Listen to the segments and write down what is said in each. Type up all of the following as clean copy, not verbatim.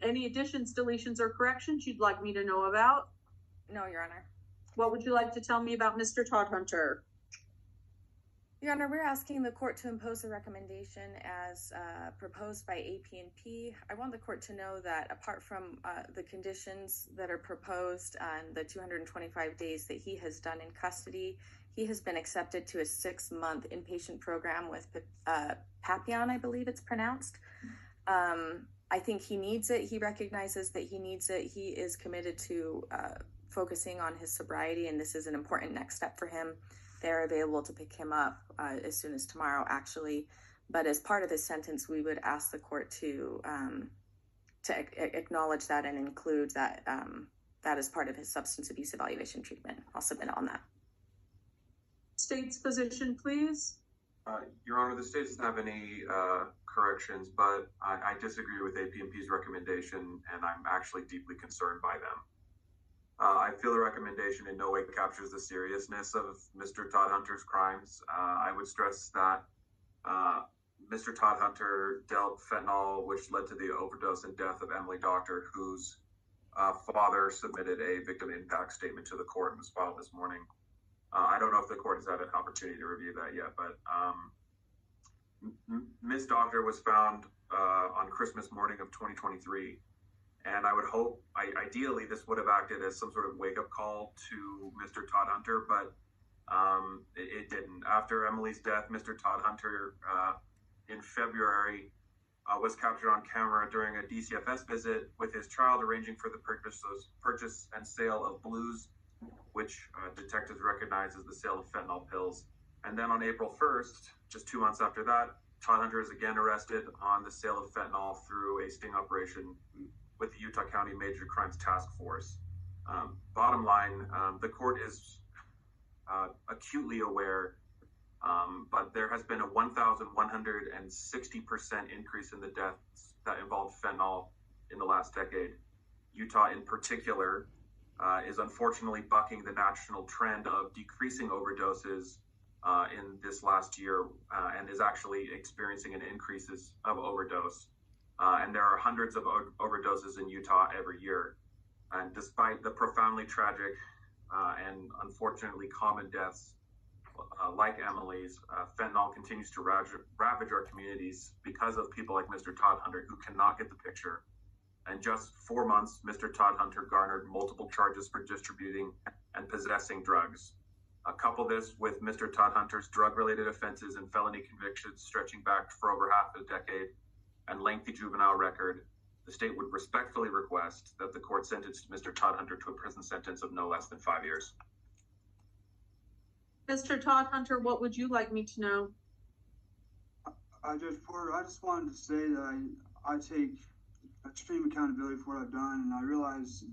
Any additions, deletions, or corrections you'd like me to know about? No, Your Honor. What would you like to tell me about Mr. ToddHunter? Your Honor, we're asking the court to impose a recommendation as proposed by AP&P. I want the court to know that apart from the conditions that are proposed and the 225 days that he has done in custody, he has been accepted to a 6-month inpatient program with Papillon, I believe it's pronounced. I think he needs it. He recognizes that he needs it. He is committed to focusing on his sobriety, and this is an important next step for him. They're available to pick him up as soon as tomorrow, actually. But as part of this sentence, we would ask the court to acknowledge that and include that that as part of his substance abuse evaluation treatment. I'll submit on that. State's position, please. Your Honor, the state doesn't have any corrections, but I disagree with AP&P's recommendation, and I'm actually deeply concerned by them. I feel the recommendation in no way captures the seriousness of Mr. ToddHunter's crimes. I would stress that Mr. ToddHunter dealt fentanyl, which led to the overdose and death of Emily Doctor, whose father submitted a victim impact statement to the court and was filed this morning. I don't know if the court has had an opportunity to review that yet, but Ms. Doctor was found on Christmas morning of 2023. And I would hope, ideally, this would have acted as some sort of wake-up call to Mr. ToddHunter, but it didn't. After Emily's death, Mr. ToddHunter, in February, was captured on camera during a DCFS visit with his child, arranging for the purchase and sale of blues, which detectives recognize as the sale of fentanyl pills. And then on April 1st, just 2 months after that, ToddHunter is again arrested on the sale of fentanyl through a sting operation with the Utah County Major Crimes Task Force. Bottom line, the court is acutely aware, but there has been a 1,160% increase in the deaths that involved fentanyl in the last decade. Utah in particular is unfortunately bucking the national trend of decreasing overdoses in this last year and is actually experiencing an increase of overdose. And there are hundreds of overdoses in Utah every year. And despite the profoundly tragic and unfortunately common deaths like Emily's, fentanyl continues to ravage our communities because of people like Mr. ToddHunter who cannot get the picture. In just 4 months, Mr. ToddHunter garnered multiple charges for distributing and possessing drugs. Couple this with Mr. ToddHunter's drug-related offenses and felony convictions stretching back for over half a decade and lengthy juvenile record, the state would respectfully request that the court sentence Mr. ToddHunter to a prison sentence of no less than 5 years. Mr. ToddHunter, what would you like me to know? Judge Porter, I just wanted to say that I take extreme accountability for what I've done, and I realize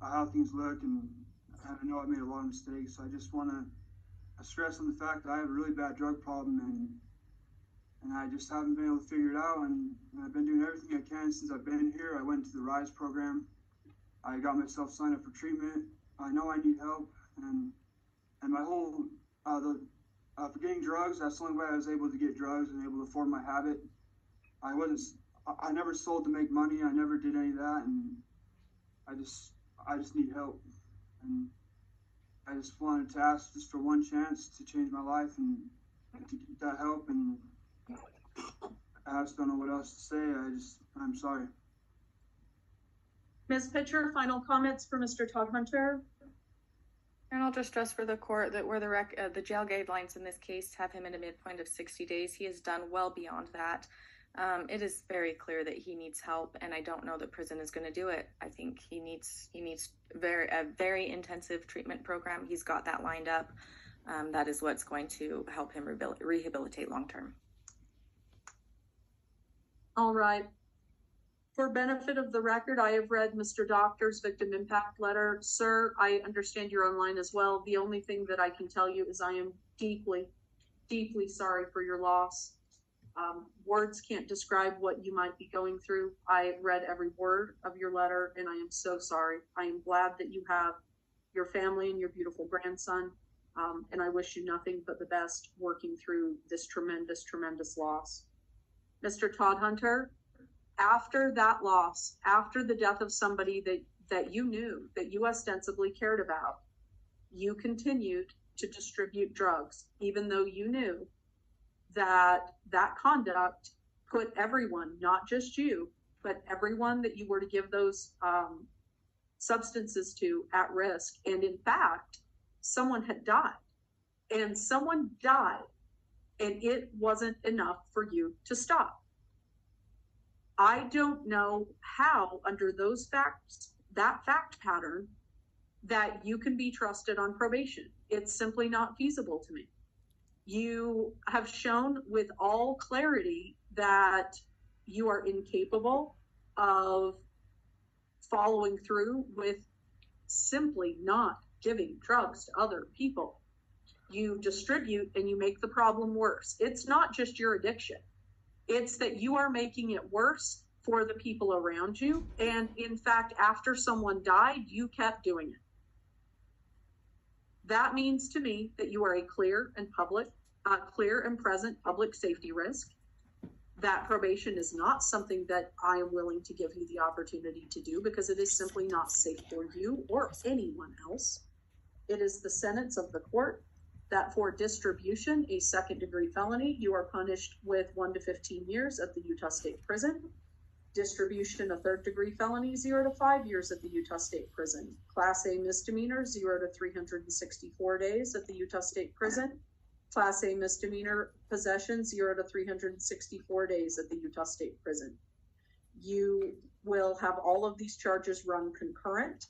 how things look, and I know I've made a lot of mistakes. I just want to stress on the fact that I have a really bad drug problem, and I just haven't been able to figure it out, and I've been doing everything I can since I've been here. I went to the RISE program. I got myself signed up for treatment. I know I need help, and my whole, for getting drugs, that's the only way I was able to get drugs and able to afford my habit. I never sold to make money. I never did any of that, and I just need help. And I just wanted to ask just for one chance to change my life and to get that help, and I just don't know what else to say. I'm sorry. Ms. Pitcher, final comments for Mr. ToddHunter? And I'll just stress for the court that where the jail guidelines in this case have him at a midpoint of 60 days, he has done well beyond that. It is very clear that he needs help, and I don't know that prison is going to do it. I think he needs a very intensive treatment program. He's got that lined up. That is what's going to help him rehabilitate long term. All right. For benefit of the record, I have read Mr. Doctor's victim impact letter. Sir, I understand you're online as well. The only thing that I can tell you is I am deeply, deeply sorry for your loss. Words can't describe what you might be going through. I read every word of your letter, and I am so sorry. I am glad that you have your family and your beautiful grandson, and I wish you nothing but the best working through this tremendous, tremendous loss. Mr. ToddHunter? after that loss, after the death of somebody that you knew, that you ostensibly cared about, you continued to distribute drugs, even though you knew that that conduct put everyone, not just you, but everyone that you were to give those substances to at risk. And in fact, someone had died. And someone died, and it wasn't enough for you to stop. I don't know how, under those facts, that fact pattern, that you can be trusted on probation. It's simply not feasible to me. You have shown with all clarity that you are incapable of following through with simply not giving drugs to other people. You distribute and you make the problem worse. It's not just your addiction. It's that you are making it worse for the people around you. And in fact, after someone died, you kept doing it. That means to me that you are a clear and present public safety risk. That probation is not something that I am willing to give you the opportunity to do, because it is simply not safe for you or anyone else. It is the sentence of the court that for distribution, a second-degree felony, you are punished with 1 to 15 years at the Utah State Prison. Distribution, a third-degree felony, 0 to 5 years at the Utah State Prison. Class A misdemeanor, 0 to 364 days at the Utah State Prison. Class A misdemeanor possession, 0 to 364 days at the Utah State Prison. You will have all of these charges run concurrent.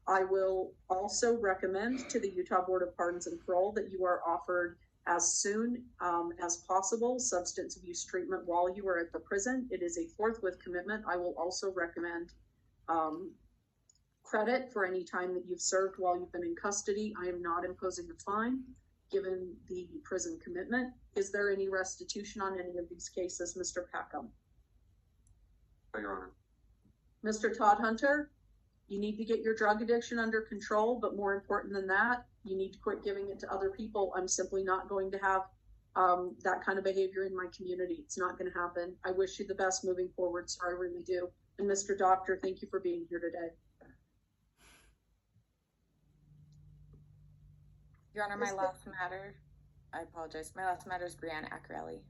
I will also recommend to the Utah Board of Pardons and Parole that you are offered as soon as possible substance abuse treatment while you are at the prison. It is a forthwith commitment. I will also recommend credit for any time that you've served while you've been in custody. I am not imposing a fine given the prison commitment. Is there any restitution on any of these cases, Mr. Packham? Your Honor. Mr. ToddHunter, you need to get your drug addiction under control, but more important than that, you need to quit giving it to other people. I'm simply not going to have that kind of behavior in my community. It's not going to happen. I wish you the best moving forward, sir. I really do. And Mr. Doctor, thank you for being here today. Your Honor, my last matter, I apologize. My last matter is Brianna Accarelli.